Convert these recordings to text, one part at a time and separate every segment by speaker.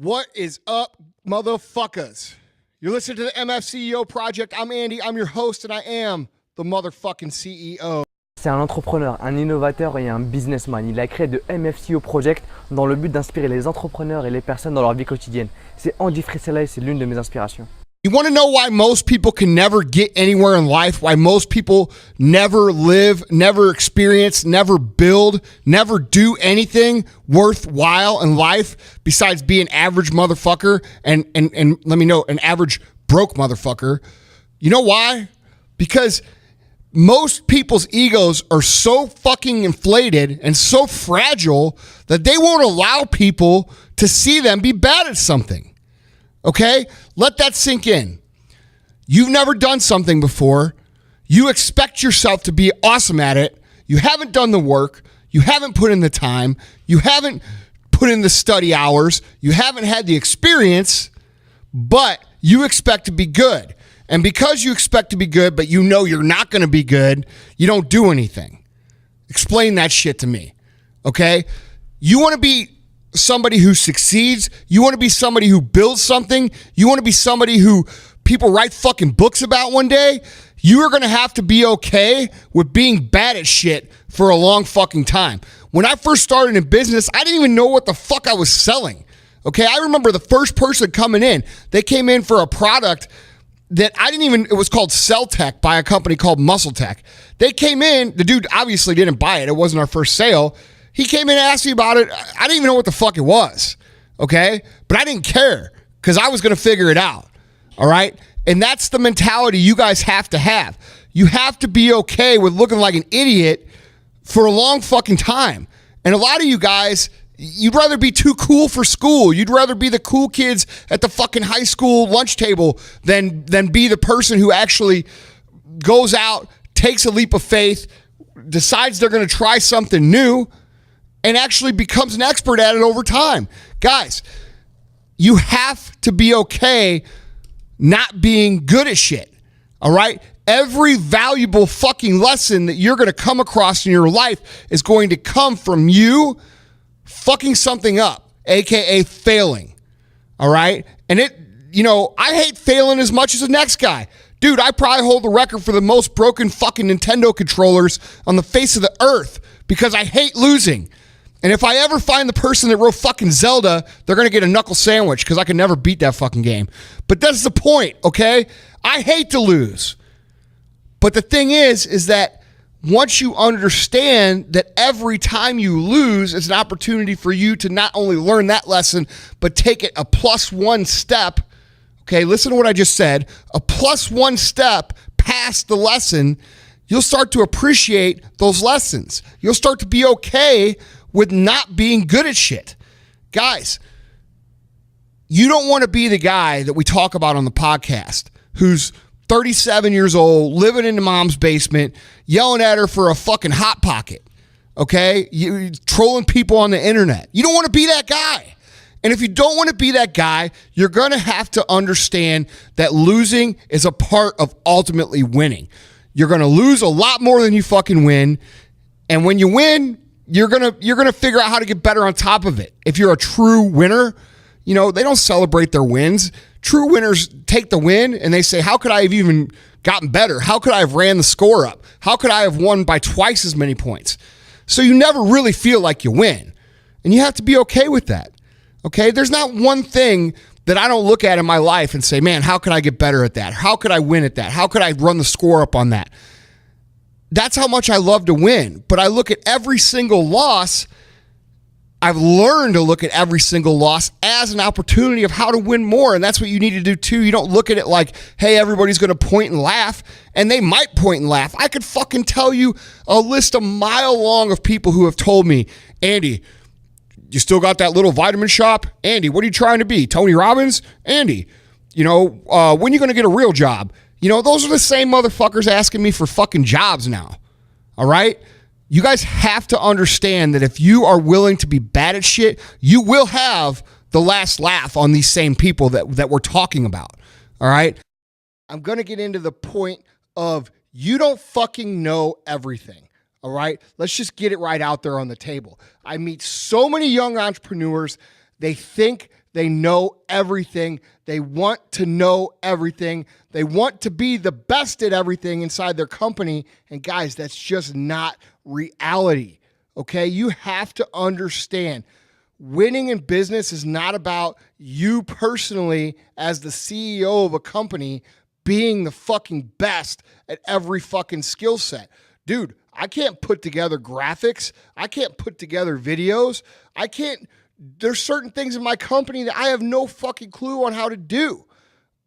Speaker 1: What is up, motherfuckers? You're listening to the MFCEO Project. I'm Andy, I'm your host, and I am the motherfucking CEO.
Speaker 2: C'est un entrepreneur, un innovateur et un businessman. Il a créé le MFCEO Project dans le but d'inspirer les entrepreneurs et les personnes dans leur vie quotidienne. C'est Andy Frissella et c'est l'une de mes inspirations.
Speaker 1: You want to know why most people can never get anywhere in life? Why most people never live, never experience, never build, never do anything worthwhile in life besides be an average motherfucker and let me know, an average broke motherfucker? You know why? Because most people's egos are so fucking inflated and so fragile that they won't allow people to see them be bad at something. Okay? Let that sink in. You've never done something before. You expect yourself to be awesome at it. You haven't done the work. You haven't put in the time. You haven't put in the study hours. You haven't had the experience, but you expect to be good. And because you expect to be good, but you know you're not going to be good, you don't do anything. Explain that shit to me. Okay? You want to be somebody who succeeds. You want to be somebody who builds something. You want to be somebody who people write fucking books about one day. You are going to have to be okay with being bad at shit for a long fucking time. When I first started in business, I didn't even know what the fuck I was selling. Okay? I remember the first person coming in. They came in for a product that it was called Cell Tech by a company called Muscle Tech. They came in, the dude obviously didn't buy it. It wasn't our first sale. He came in and asked me about it. I didn't even know what the fuck it was, okay? But I didn't care because I was going to figure it out, all right? And that's the mentality you guys have to have. You have to be okay with looking like an idiot for a long fucking time. And a lot of you guys, you'd rather be too cool for school. You'd rather be the cool kids at the fucking high school lunch table than be the person who actually goes out, takes a leap of faith, decides they're going to try something new, and actually becomes an expert at it over time. Guys, you have to be okay not being good at shit, all right? Every valuable fucking lesson that you're going to come across in your life is going to come from you fucking something up, aka failing, all right? And I hate failing as much as the next guy. Dude, I probably hold the record for the most broken fucking Nintendo controllers on the face of the earth because I hate losing. And if I ever find the person that wrote fucking Zelda, they're going to get a knuckle sandwich because I can never beat that fucking game. But that's the point, okay? I hate to lose. But the thing is that once you understand that every time you lose is an opportunity for you to not only learn that lesson, but take it a +1 step. Okay, listen to what I just said. A +1 step past the lesson, you'll start to appreciate those lessons. You'll start to be okay with not being good at shit. Guys, you don't want to be the guy that we talk about on the podcast who's 37 years old, living in mom's basement, yelling at her for a fucking Hot Pocket, okay? You trolling people on the internet. You don't want to be that guy. And if you don't want to be that guy, you're going to have to understand that losing is a part of ultimately winning. You're going to lose a lot more than you fucking win. And when you win, you're gonna figure out how to get better on top of it. If you're a true winner, they don't celebrate their wins. True winners take the win and they say, how could I have even gotten better? How could I have ran the score up? How could I have won by twice as many points? So you never really feel like you win. And you have to be okay with that. Okay? There's not one thing that I don't look at in my life and say, man, how could I get better at that? How could I win at that? How could I run the score up on that? That's how much I love to win. But I look at every single loss. I've learned to look at every single loss as an opportunity of how to win more. And that's what you need to do too. You don't look at it like, hey, everybody's going to point and laugh. And they might point and laugh. I could fucking tell you a list a mile long of people who have told me, Andy, you still got that little vitamin shop? Andy, what are you trying to be? Tony Robbins? Andy, when are you going to get a real job? Those are the same motherfuckers asking me for fucking jobs now. All right? You guys have to understand that if you are willing to be bad at shit, you will have the last laugh on these same people that we're talking about. All right? I'm going to get into the point of you don't fucking know everything. All right? Let's just get it right out there on the table. I meet so many young entrepreneurs. They think They know everything. They want to know everything. They want to be the best at everything inside their company. And guys, that's just not reality. Okay? You have to understand, winning in business is not about you personally as the CEO of a company being the fucking best at every fucking skill set. Dude, I can't put together graphics. I can't put together videos. There's certain things in my company that I have no fucking clue on how to do.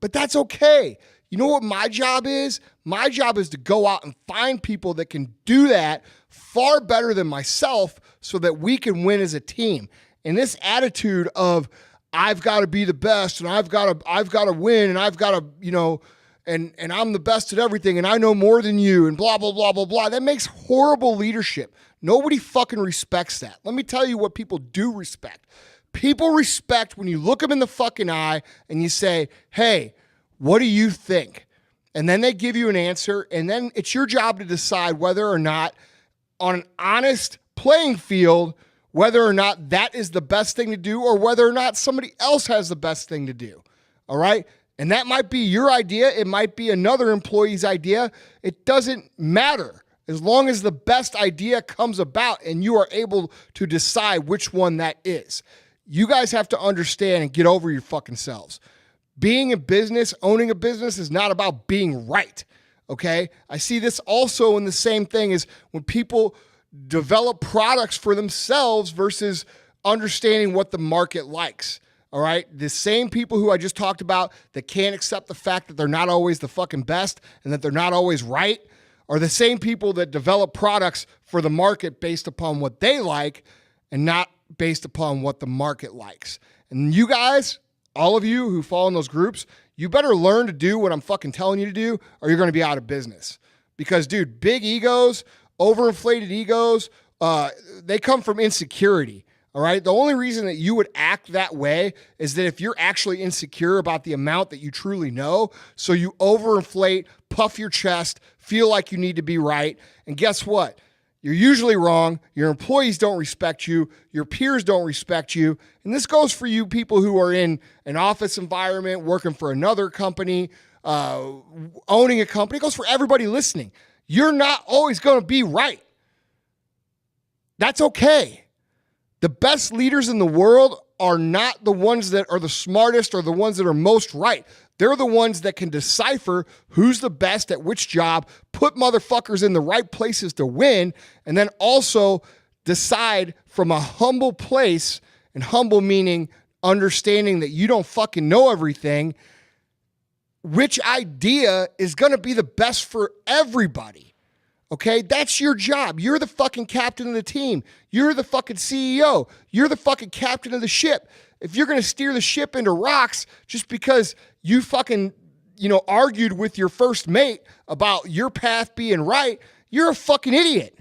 Speaker 1: But that's okay. You know what my job is? My job is to go out and find people that can do that far better than myself so that we can win as a team. And this attitude of I've got to be the best and I've got to win and I've got to, and I'm the best at everything and I know more than you and blah, blah, blah, blah, blah. That makes horrible leadership. Nobody fucking respects that. Let me tell you what people do respect. People respect when you look them in the fucking eye and you say, hey, what do you think? And then they give you an answer, and then it's your job to decide whether or not on an honest playing field, whether or not that is the best thing to do or whether or not somebody else has the best thing to do. All right? And that might be your idea. It might be another employee's idea. It doesn't matter as long as the best idea comes about and you are able to decide which one that is. You guys have to understand and get over your fucking selves. Being in business, owning a business is not about being right. Okay? I see this also in the same thing as when people develop products for themselves versus understanding what the market likes. All right? The same people who I just talked about that can't accept the fact that they're not always the fucking best and that they're not always right are the same people that develop products for the market based upon what they like and not based upon what the market likes. And you guys, all of you who fall in those groups, you better learn to do what I'm fucking telling you to do or you're going to be out of business. Because, dude, big egos, overinflated egos, they come from insecurity. All right. The only reason that you would act that way is that if you're actually insecure about the amount that you truly know, so you overinflate, puff your chest, feel like you need to be right. And guess what? You're usually wrong. Your employees don't respect you. Your peers don't respect you. And this goes for you people who are in an office environment, working for another company, owning a company. It goes for everybody listening. You're not always going to be right. That's okay. The best leaders in the world are not the ones that are the smartest or the ones that are most right. They're the ones that can decipher who's the best at which job, put motherfuckers in the right places to win, and then also decide from a humble place, and humble meaning understanding that you don't fucking know everything, which idea is going to be the best for everybody. Okay, that's your job. You're the fucking captain of the team. You're the fucking CEO. You're the fucking captain of the ship. If you're going to steer the ship into rocks just because you fucking, argued with your first mate about your path being right, you're a fucking idiot.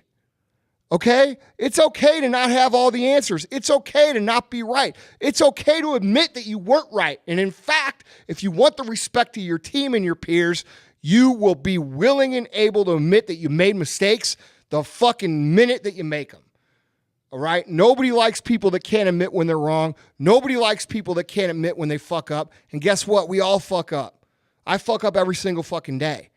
Speaker 1: Okay? It's okay to not have all the answers. It's okay to not be right. It's okay to admit that you weren't right. And in fact, if you want the respect of your team and your peers, you will be willing and able to admit that you made mistakes the fucking minute that you make them. All right? Nobody likes people that can't admit when they're wrong. Nobody likes people that can't admit when they fuck up. And guess what? We all fuck up. I fuck up every single fucking day.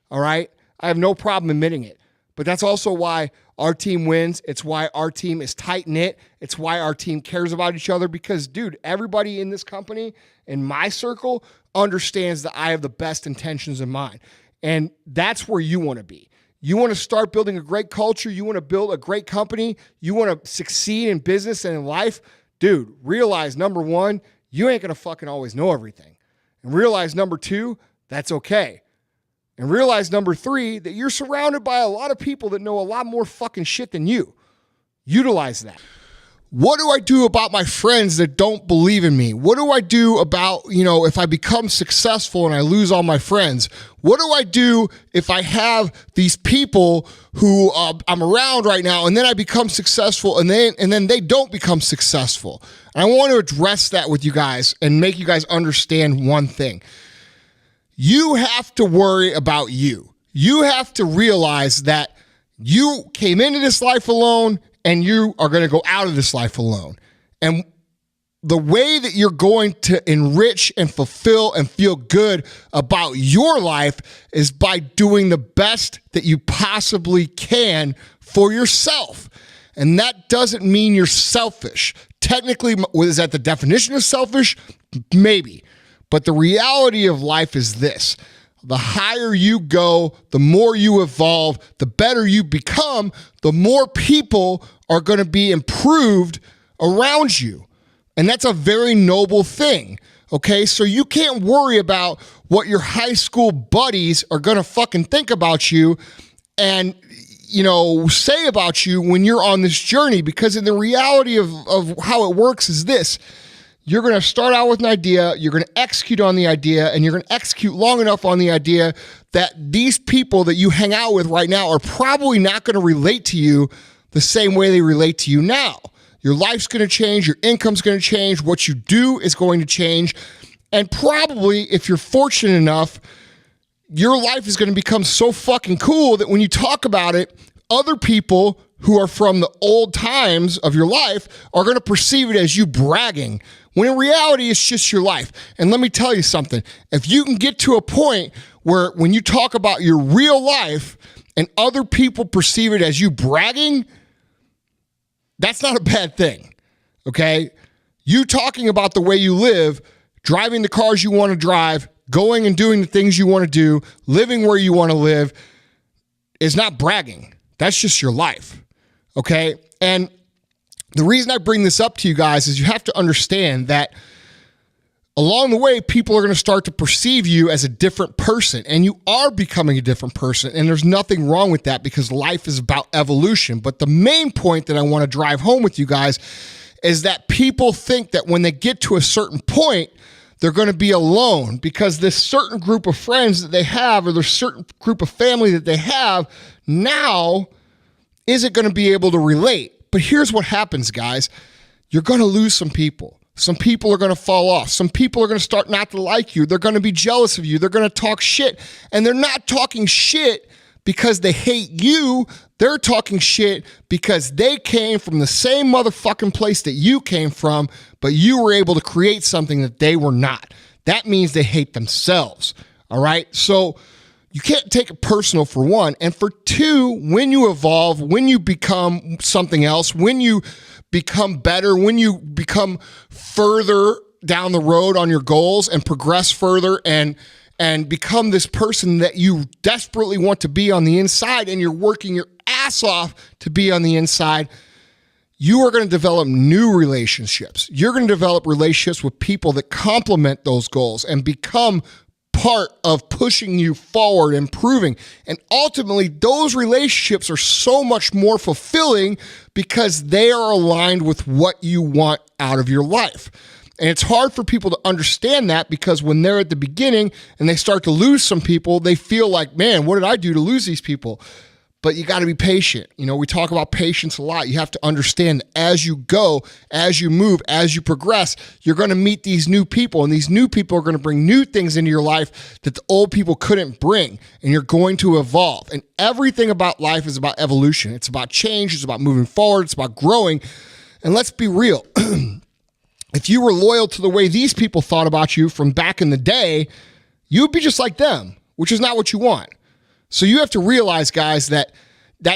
Speaker 1: All right? I have no problem admitting it. But that's also why our team wins. It's why our team is tight-knit. It's why our team cares about each other because, dude, everybody in this company, in my circle, understands that I have the best intentions in mind. And that's where you want to be. You want to start building a great culture. You want to build a great company. You want to succeed in business and in life. Dude, realize, number one, you ain't going to fucking always know everything. And realize, number two, that's okay. And realize, number three, that you're surrounded by a lot of people that know a lot more fucking shit than you. Utilize that. What do I do about my friends that don't believe in me? What do I do about, if I become successful and I lose all my friends? What do I do if I have these people who I'm around right now and then I become successful and then they don't become successful? And I want to address that with you guys and make you guys understand one thing. You have to worry about you. You have to realize that you came into this life alone and you are going to go out of this life alone. And the way that you're going to enrich and fulfill and feel good about your life is by doing the best that you possibly can for yourself. And that doesn't mean you're selfish. Technically, is that the definition of selfish? Maybe. But the reality of life is this. The higher you go, the more you evolve, the better you become, the more people are going to be improved around you. And that's a very noble thing, okay? So you can't worry about what your high school buddies are going to fucking think about you and, say about you when you're on this journey, because in the reality of how it works is this. You're going to start out with an idea, you're going to execute on the idea, and you're going to execute long enough on the idea that these people that you hang out with right now are probably not going to relate to you the same way they relate to you now. Your life's going to change, your income's going to change, what you do is going to change, and probably, if you're fortunate enough, your life is going to become so fucking cool that when you talk about it, other people who are from the old times of your life are going to perceive it as you bragging, when in reality, it's just your life. And let me tell you something. If you can get to a point where when you talk about your real life and other people perceive it as you bragging, that's not a bad thing, okay? You talking about the way you live, driving the cars you want to drive, going and doing the things you want to do, living where you want to live, is not bragging. That's just your life, okay? And the reason I bring this up to you guys is you have to understand that along the way, people are going to start to perceive you as a different person, and you are becoming a different person, and there's nothing wrong with that because life is about evolution. But the main point that I want to drive home with you guys is that people think that when they get to a certain point, they're going to be alone because this certain group of friends that they have or this certain group of family that they have now isn't going to be able to relate. But here's what happens, guys. You're going to lose some people. Some people are going to fall off. Some people are going to start not to like you. They're going to be jealous of you. They're going to talk shit. And they're not talking shit because they hate you. They're talking shit because they came from the same motherfucking place that you came from, but you were able to create something that they were not. That means they hate themselves. All right? So you can't take it personal, for one. And for two, when you evolve, when you become something else, when you become better, when you become further down the road on your goals and progress further and become this person that you desperately want to be on the inside and you're working your ass off to be on the inside, you are going to develop new relationships. You're going to develop relationships with people that complement those goals and become part of pushing you forward, improving. And ultimately, those relationships are so much more fulfilling because they are aligned with what you want out of your life. And it's hard for people to understand that because when they're at the beginning and they start to lose some people, they feel like, man, what did I do to lose these people? But you got to be patient. We talk about patience a lot. You have to understand that as you go, as you move, as you progress, you're going to meet these new people, and these new people are going to bring new things into your life that the old people couldn't bring, and you're going to evolve. And everything about life is about evolution. It's about change. It's about moving forward. It's about growing. And let's be real. If you were loyal to the way these people thought about you from back in the day, you'd be just like them, which is not what you want. So you have to realize, guys, that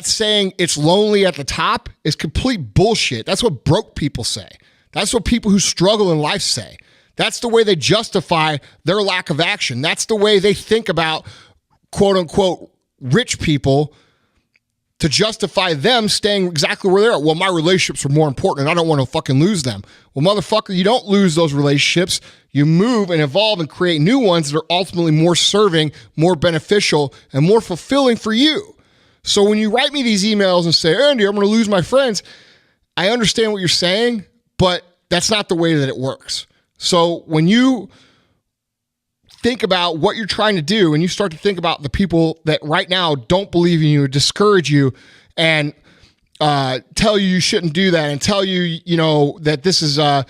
Speaker 1: saying it's lonely at the top is complete bullshit. That's what broke people say. That's what people who struggle in life say. That's the way they justify their lack of action. That's the way they think about, quote unquote, rich people to justify them staying exactly where they're at. Well, my relationships are more important and I don't want to fucking lose them. Well, motherfucker, you don't lose those relationships. You move and evolve and create new ones that are ultimately more serving, more beneficial, and more fulfilling for you. So when you write me these emails and say, Andy, I'm going to lose my friends, I understand what you're saying, but that's not the way that it works. So when you think about what you're trying to do and you start to think about the people that right now don't believe in you, discourage you, and tell you shouldn't do that, and tell you, that this is a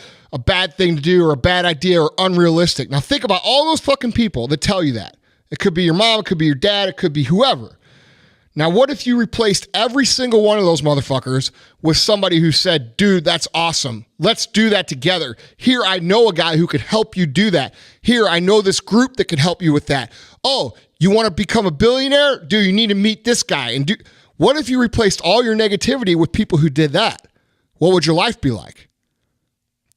Speaker 1: bad thing to do or a bad idea or unrealistic. Now think about all those fucking people that tell you that. It could be your mom, it could be your dad, it could be whoever. Now, what if you replaced every single one of those motherfuckers with somebody who said, dude, that's awesome. Let's do that together. Here, I know a guy who could help you do that. Here, I know this group that could help you with that. Oh, you want to become a billionaire? Dude, you need to meet this guy. And what if you replaced all your negativity with people who did that? What would your life be like?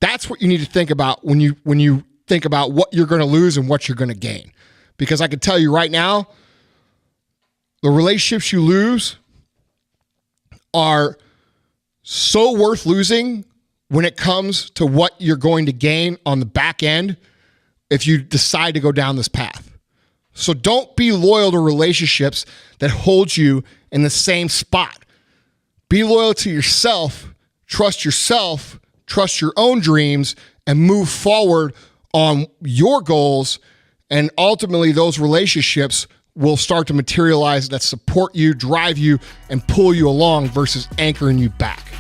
Speaker 1: That's what you need to think about when you think about what you're going to lose and what you're going to gain. Because I can tell you right now, the relationships you lose are so worth losing when it comes to what you're going to gain on the back end if you decide to go down this path. So don't be loyal to relationships that hold you in the same spot. Be loyal to yourself, trust your own dreams, and move forward on your goals. And ultimately, those relationships will start to materialize that support you, drive you, and pull you along versus anchoring you back.